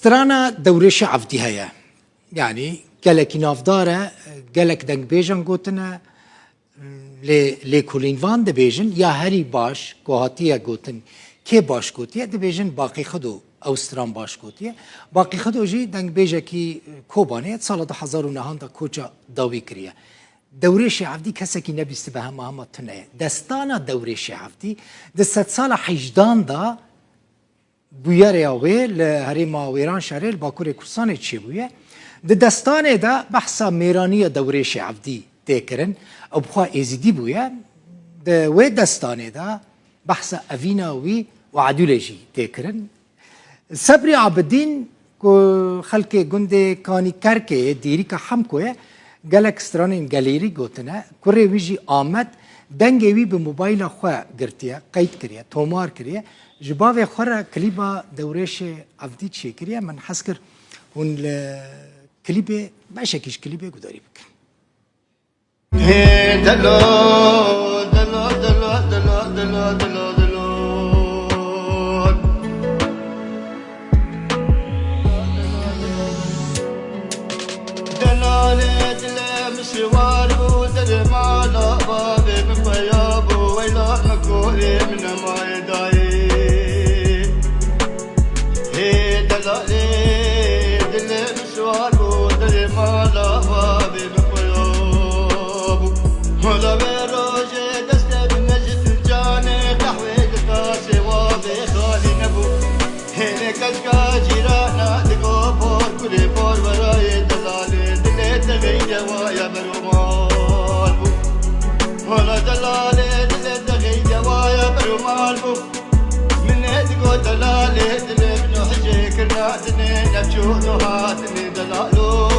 سترانا دورش عفدي هيا يعني قالك نافدارة قالك دنگ بيجن قوتنا لكولين فان دبيجن يا هري باش كوهاتيا قوتن كي باش قوتيا دبيجن باقي خدو او ستران باش قوتيا باقي خدو جي دنگ بيجا كي كوبانيت سالة 1909 دا كوچا داوي كريا دورش عفدي كسكي نبي استبها مهما تنايا دستانا دورش عفدي دست سالة حجدان دا بویاری آوی لهریما ویران شهری باکور کردستان چی بویه؟ دستانه دا بحثا میرانی دورش عبدی تکرن او بخوا ازیدی بویه و دستانه دا بحثا اویناوی و عدولجی تکرن صبری عبدین کو خلق گنده کانی کرکه دیری که هم کوه گلک سترانین گلیری گوتنه کوری ویجی آمد دنگه وی به موبایل خواه گرتیه قید کریه تومار کریه جباوی خورا کلیبا دورش عفدی چه کریه من حس کر اون کلیبه باشکیش کلیبه گداری بکن دلو دلو دلو دلو دلو دلو دلو دلالي دل مشوار ودل مالا بابي من بيابو ويلا مكوري من ما يداي دلالي دل مشوار ودل مالا بابي من بيابو ولا بروجي دست بمجد الجاني قحوي دكاسي وابي خالي نبو هيك اشكا جيرانا دقو بور كلي بور وراي دلالي دلي تغيجا ويا برومال بو ولا دلالي دلي تغيجا ويا برومال بو من ادقو دلالي دلي بنو حجي كرنا دني نبجو نهاتني دلالو